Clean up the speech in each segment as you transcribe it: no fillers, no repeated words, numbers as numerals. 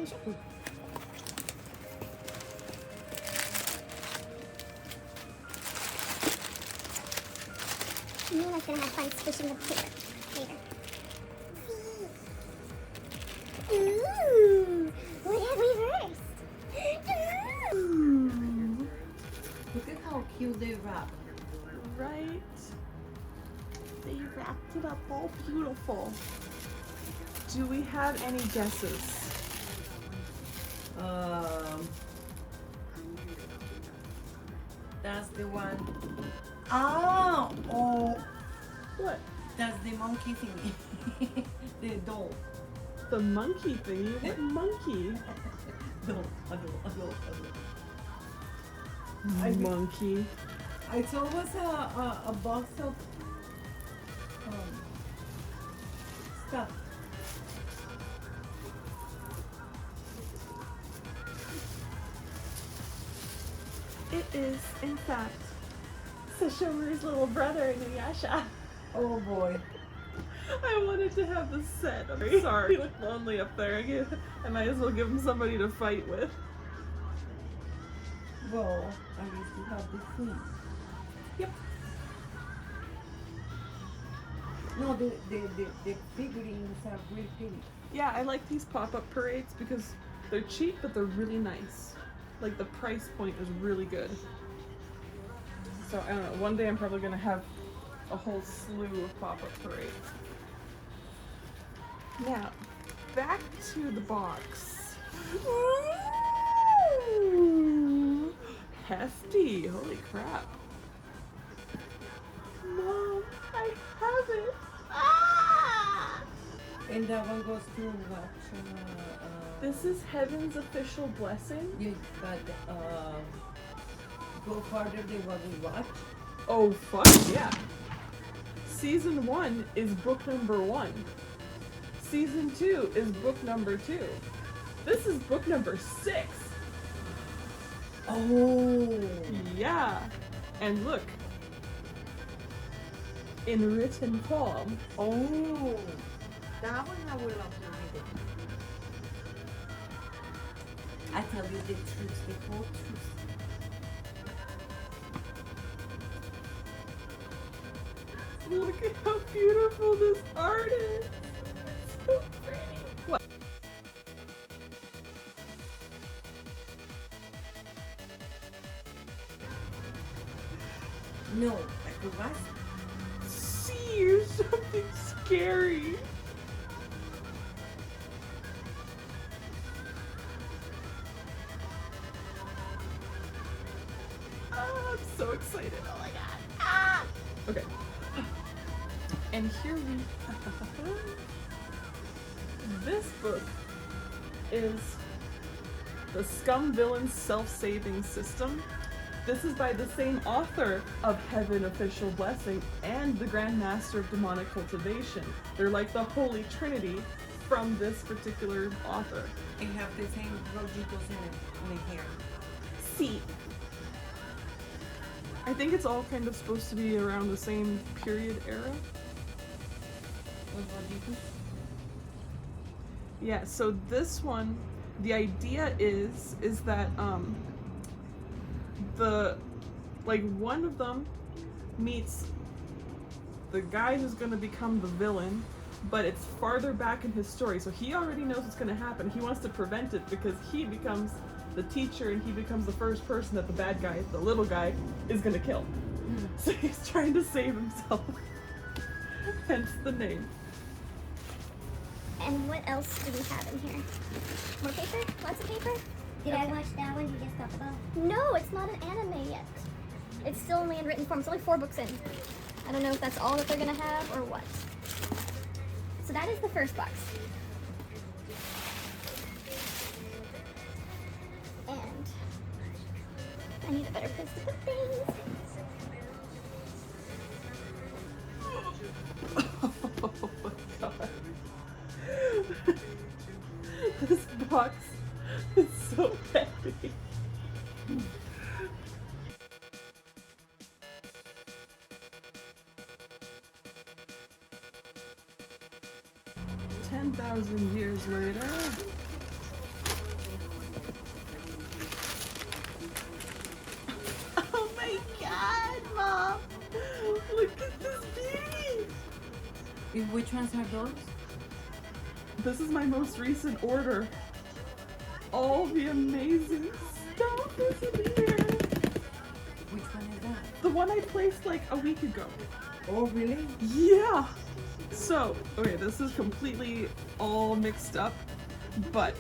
sponge. Mina's gonna have fun squishing the paper later. Ooh, what have we versed? Ooh. Look at how cute they wrap. Right? They wrapped it up all beautiful. Do we have any guesses? That's the one. Oh, What? that's the monkey thingy. The doll. The monkey thingy? What monkey? Doll. Monkey. I saw it was a box of stuff. It is, in fact, Sashomaru's little brother, Inuyasha. Oh boy. I wanted to have this set. I'm sorry. He looked lonely up there. I might as well give him somebody to fight with. Well, I guess you have the food. Yep. No, the figurines are really pretty. Yeah, I like these pop-up parades because they're cheap, but they're really nice. Like, the price point is really good. So, I don't know, one day I'm probably gonna have a whole slew of pop-up parades. Now, back to the box. Ooh, hefty, holy crap. Mom, I have it. Ah! And that one goes to what? This is Heaven's official blessing. You but go farther than what we watched. Oh, fuck yeah. Season 1 is book number 1. Season 2 is book number 2. This is book number 6. Oh. Yeah. And look. In written form. Oh. That one I would love to read it. I tell you the truth, the whole truth. Look at how beautiful this art is. So pretty. What? No, like the last. See, you're something scary. Oh, I'm so excited. Oh my god. Ah! Okay. And here we this book is the Scum Villain Self-Saving System. This is by the same author of Heaven Official Blessing and the Grandmaster of Demonic Cultivation. They're like the Holy Trinity from this particular author. They have the same rojitos in the hair. See, I think it's all kind of supposed to be around the same period era. Those rojitos? Yeah, so this one, the idea is that one of them meets the guy who's gonna become the villain, but it's farther back in his story, so he already knows what's gonna happen. He wants to prevent it because he becomes the teacher and he becomes the first person that the bad guy, the little guy, is gonna kill. So he's trying to save himself. Hence the name. And what else do we have in here? More paper? Lots of paper? Did I watch that one you just talked about? No, it's not an anime yet. It's still only in written form. It's only 4 books in. I don't know if that's all that they're gonna have or what. So that is the first box. And I need a better place to put things. Oh my god. This box is so heavy. $10,000 years later. Which ones are those? This is my most recent order. All the amazing stuff is in here. Which one is that? The one I placed like a week ago. Oh, really? Yeah. So, okay, this is completely all mixed up, but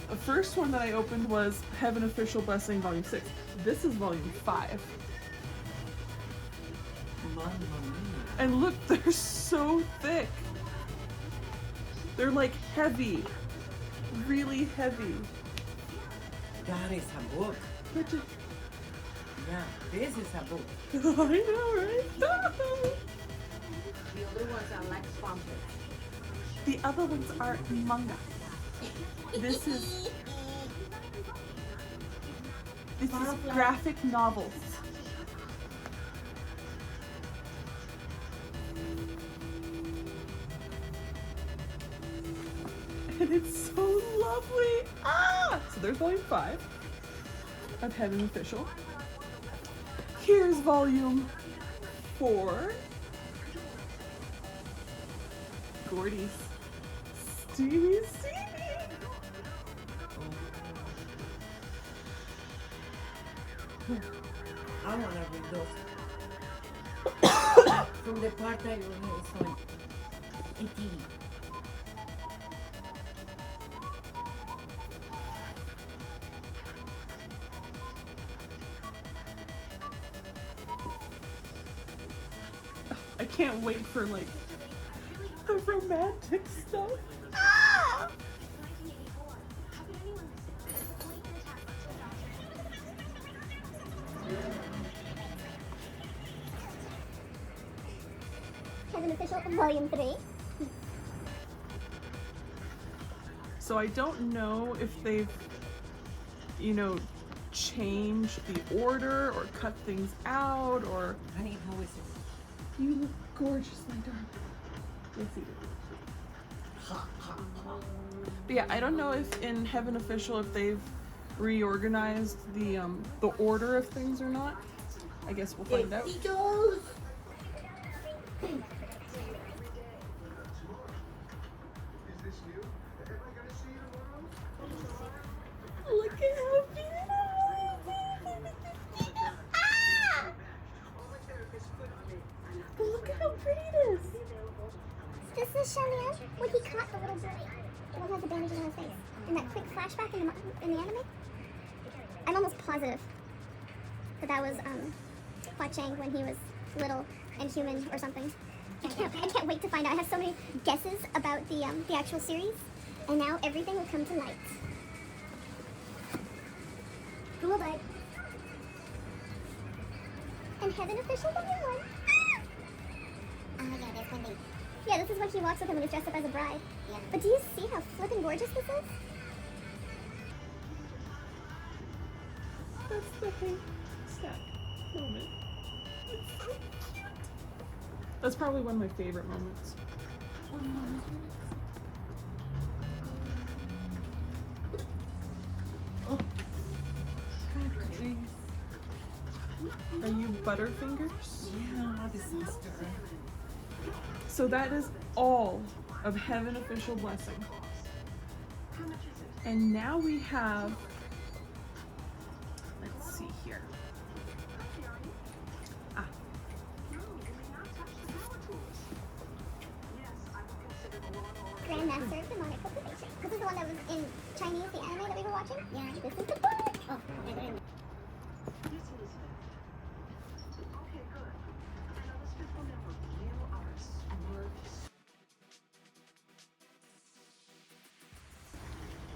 the first one that I opened was Heaven Official Blessing Volume 6. This is Volume 5. Mamma mia. And look, they're so thick. They're like heavy. Really heavy. That is a book. But it- Yeah, this is a book. I know, right? The other ones are like pamphlets. The other ones are manga. This is graphic novels. And it's so lovely. Ah! So there's volume 5 of Heaven Official. Here's volume 4. Gordy's Steamy Steamy. I want to read those. From the part I read is on ET. I can't wait for like the romantic stuff. Ah! Heaven Official Volume 3. So I don't know if they've, you know, changed the order or cut things out or. Honey, how is it? You look gorgeous, my darling. Let's eat it. But yeah, I don't know if in Heaven Official if they've reorganized the order of things or not. I guess we'll find out. Look at how beautiful! Ah! But look at how pretty it is! This is Shalian when he caught the little boy. The one who has the bandages on his face. In that quick flashback in the anime. I'm almost positive that was Hua Chang when he was little and human or something. I can't wait to find out. I have so many guesses about the actual series, and now everything will come to light. Cool, bud. And Heaven Official Volume 1. Oh yeah, there's when they. Yeah, this is when she walks with him when he's dressed up as a bride. Yeah. But do you see how flippin' gorgeous this is? That's the pink snack moment. It's so cute. That's probably one of my favorite moments. Are you Butterfingers? Yeah, disaster. So that is all of Heaven Official Blessing. And now we have, let's see here. Ah. Grandmaster Demonic Cultivation. This is the one that was in Chinese, the anime that we were watching? Yeah. This is the book! Oh, yeah, they're in.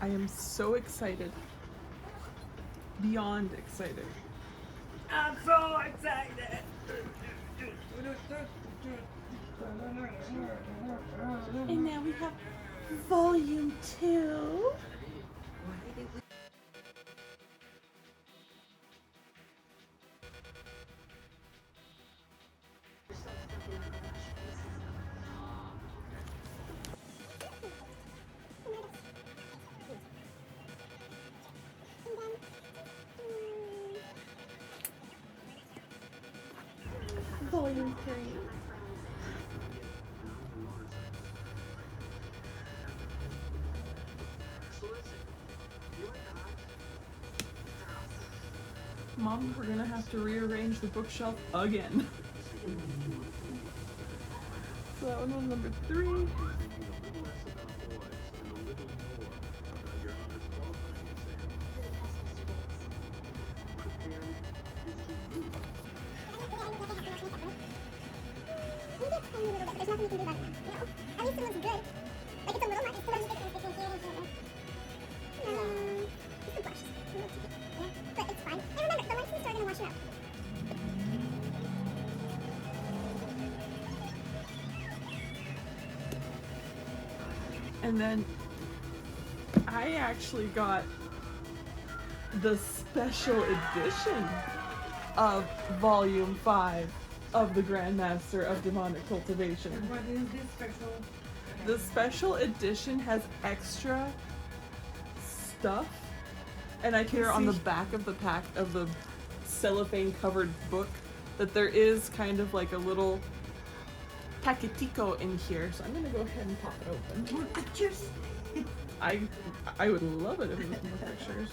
I am so excited. Beyond excited. I'm so excited. And now we have Volume 2. Volume 3. Mom, we're gonna have to rearrange the bookshelf again. So that one was number 3. There's nothing you can do about it, you know? At least it looks good. Like it's a little much. It's still just it's here and here. It's the brush. It's a little too big. Yeah, but it's fine. And remember, the lights in the store are gonna wash it out. And then I actually got the special edition of Volume 5 of the Grandmaster of Demonic Cultivation. What is this special? The special edition has extra stuff, and I care on the back of the pack of the cellophane covered book that there is kind of like a little paquetico in here, so I'm gonna go ahead and pop it open. More pictures? I would love it if it was more pictures.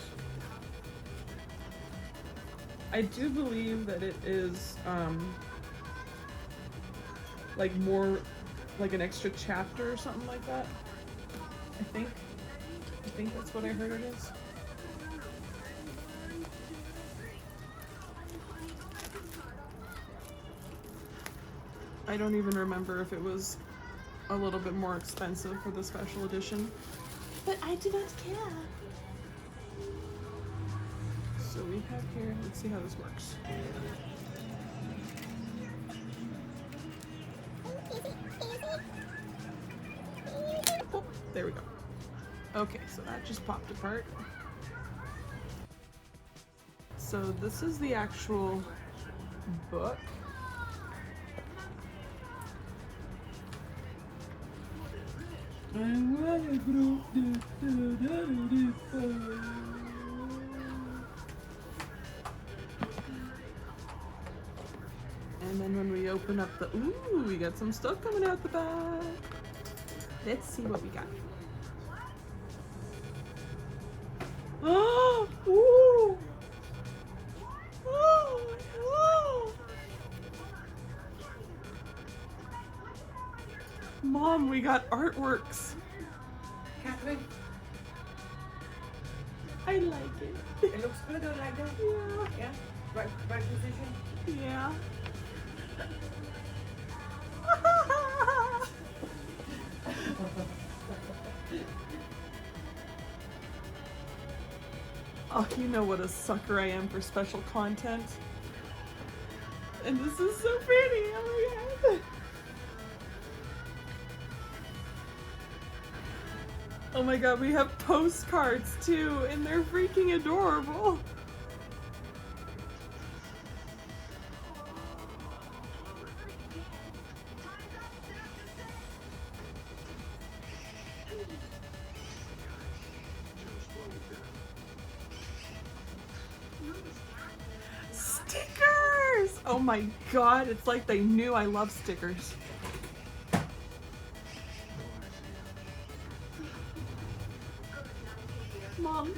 I do believe that it is like more like an extra chapter or something like that. I think that's what I heard it is. I don't even remember if it was a little bit more expensive for the special edition, but I do not care. So we have here, let's see how this works. Oh, there we go. Okay, so that just popped apart. So this is the actual book. And then when we open up the, ooh, we got some stuff coming out the back. Let's see what we got. Oh, ooh. Oh, oh. Mom, we got artworks. Catherine, I like it. it looks good like that. Yeah. Yeah? Right position? Yeah. Oh, you know what a sucker I am for special content. And this is so pretty. Oh my god. Oh my god, we have postcards too, and they're freaking adorable. Stickers! Oh my god, it's like they knew I love stickers. Mom,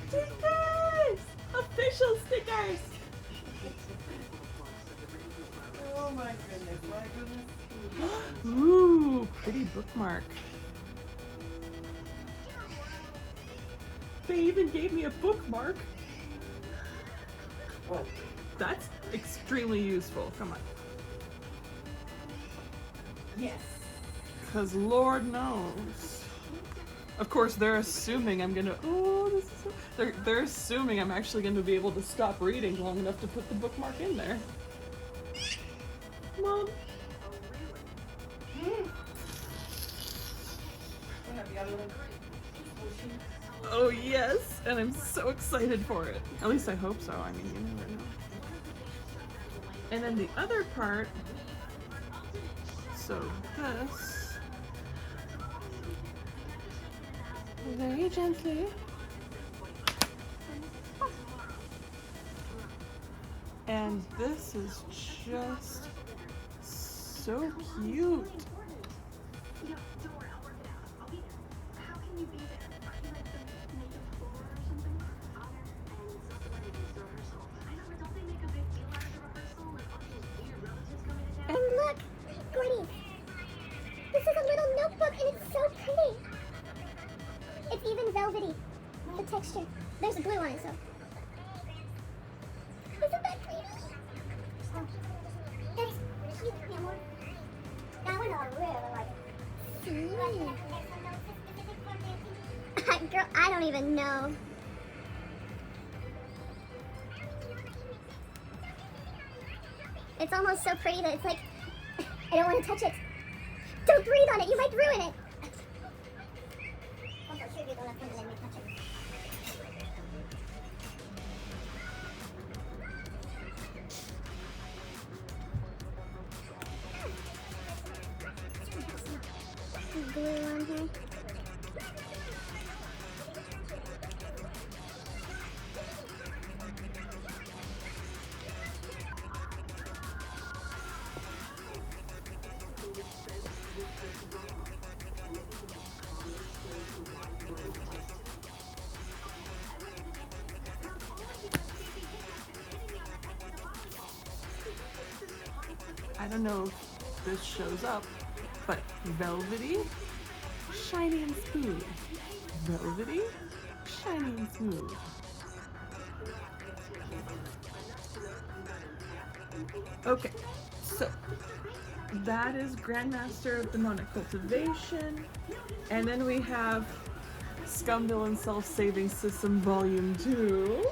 stickers! Official stickers! Oh my goodness, my goodness. Ooh, pretty bookmark. They even gave me a bookmark. Oh, That's extremely useful. Come on. yes. Because Lord knows. Of course, they're assuming I'm gonna. Oh, this is so. They're assuming I'm actually going to be able to stop reading long enough to put the bookmark in there. Mom. We have the other one. Oh yes, and I'm so excited for it. At least I hope so. I mean, you never know. And then the other part. So this. Very gently. And this is just so cute. And look, goodies. This is a little notebook and it's so pretty. It's even velvety, the texture. There's a glue on it, so. Isn't that pretty? Oh, that is cute, Manhua. That one I really like. Girl, I don't even know. It's almost so pretty that it's like, I don't want to touch it. Don't breathe on it, you might ruin it. I'm sure you're gonna let me touch it. Some glue on here. I don't know if this shows up, but velvety, shiny and smooth. Velvety, shiny and smooth. Okay, so that is Grandmaster of the Manga Cultivation. And then we have Scum Villain Self-Saving System Volume 2.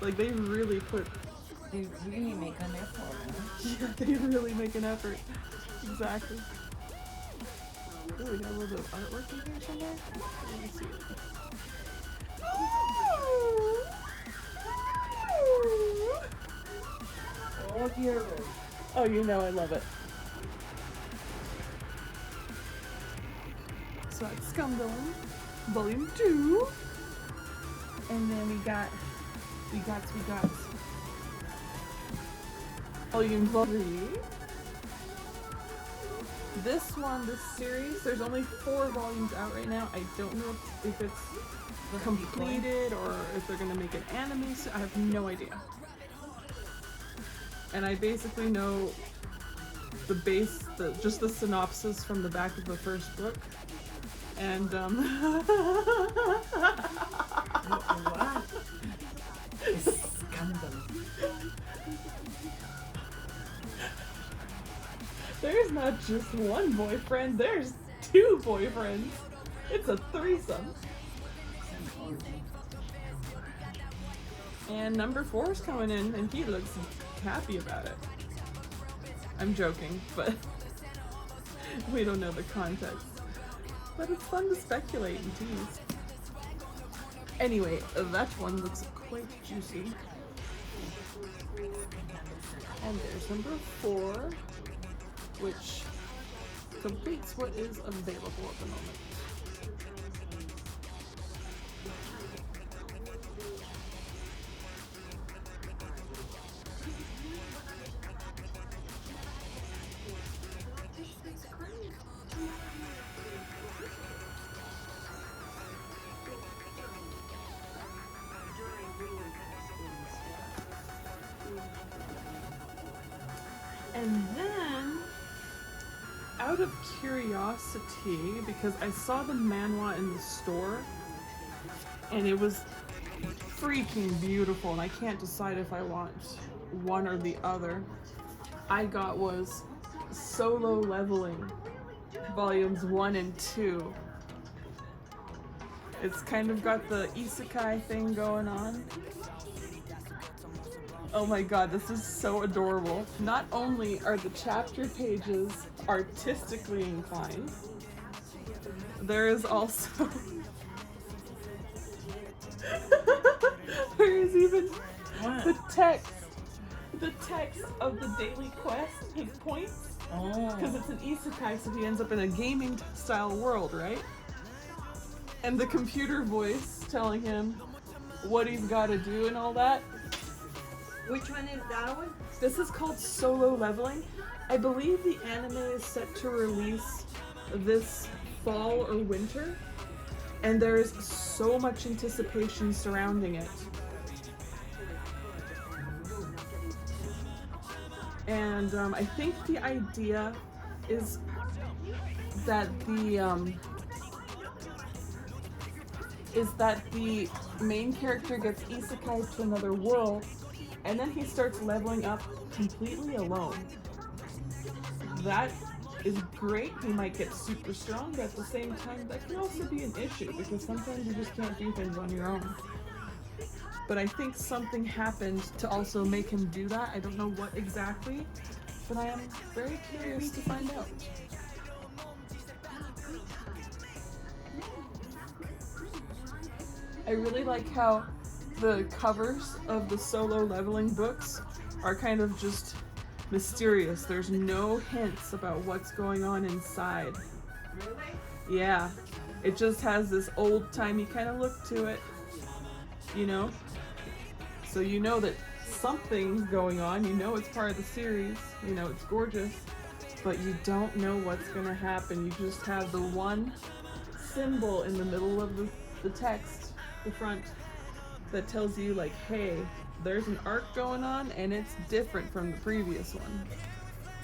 Like, they really put... They really make an effort, huh? Yeah, they really make an effort. Exactly. Oh, we got a little bit of artwork in here somewhere. Let me see it. Oh, dear. Oh, you know I love it. So that's Scum Villain, Volume 2. And then we got Volume 3. This series, there's only 4 volumes out right now. I don't know if it's completed or if they're gonna make an anime. So I have no idea. And I basically know just the synopsis from the back of the first book. And What? It's scandal. There's not just one boyfriend, there's 2 boyfriends. It's a threesome. And number 4 is coming in, and he looks happy about it. I'm joking, but we don't know the context. But it's fun to speculate and tease. Anyway, that one looks quite juicy. And there's number 4, which completes what is available at the moment. And then, out of curiosity, because I saw the manhwa in the store, and it was freaking beautiful, and I can't decide if I want one or the other, I got was Solo Leveling, volumes 1 and 2. It's kind of got the isekai thing going on. Oh my god, this is so adorable. Not only are the chapter pages artistically inclined, there is also there is even the text of the daily quest, his points, because it's an isekai, so he ends up in a gaming style world, right? And the computer voice telling him what he's got to do and all that. Which one is that one? This is called Solo Leveling. I believe the anime is set to release this fall or winter, and there's so much anticipation surrounding it. And I think the idea is that the main character gets isekai to another world, and then he starts leveling up completely alone. That is great. He might get super strong, but at the same time, that can also be an issue because sometimes you just can't do things on your own. But I think something happened to also make him do that. I don't know what exactly, but I am very curious to find out. I really like how the covers of the Solo Leveling books are kind of just mysterious. There's no hints about what's going on inside. Really? Yeah, it just has this old-timey kind of look to it, you know? So you know that something's going on, you know it's part of the series, you know it's gorgeous, but you don't know what's gonna happen. You just have the one symbol in the middle of the text, the front, that tells you like, hey, there's an arc going on and it's different from the previous one.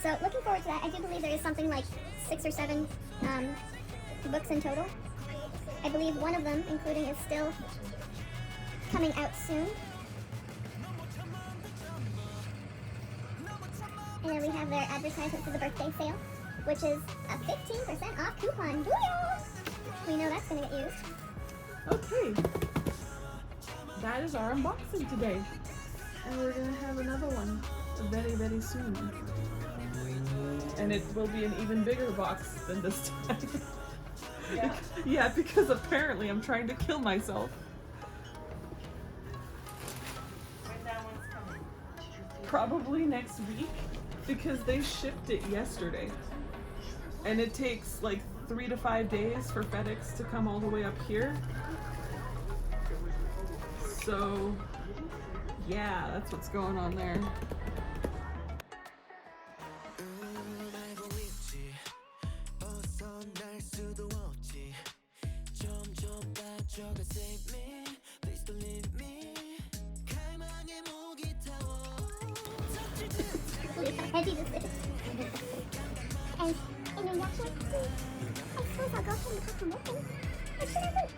So looking forward to that. I do believe there is something like 6 or 7 books in total. I believe one of them, including, is still coming out soon. And then we have their advertisement for the birthday sale, which is a 15% off coupon. Booyah! We know that's going to get used. Okay, that is our unboxing today. And we're going to have another one very, very soon. And it will be an even bigger box than this time. Yeah. Yeah, because apparently I'm trying to kill myself. When that one's coming? Probably next week, because they shipped it yesterday. And it takes like 3 to 5 days for FedEx to come all the way up here. So, yeah, that's what's going on there. Heavy this is. And in a nutshell, I suppose I'll go ahead and cut them open. Or should I wait?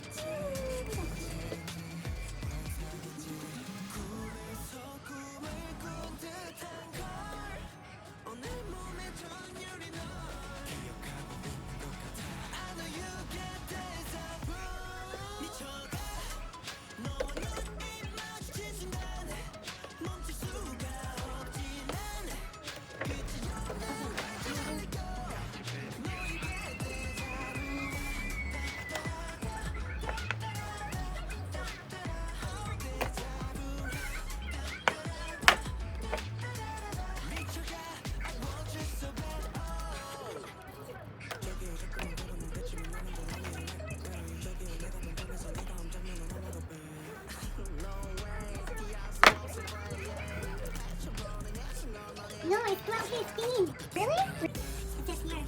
No, it's not his theme. Really? It's just here.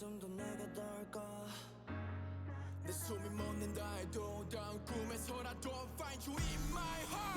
숨도 내게 닿을까 내 숨이 멎는다 해도 다음 꿈에서라도 find you in my heart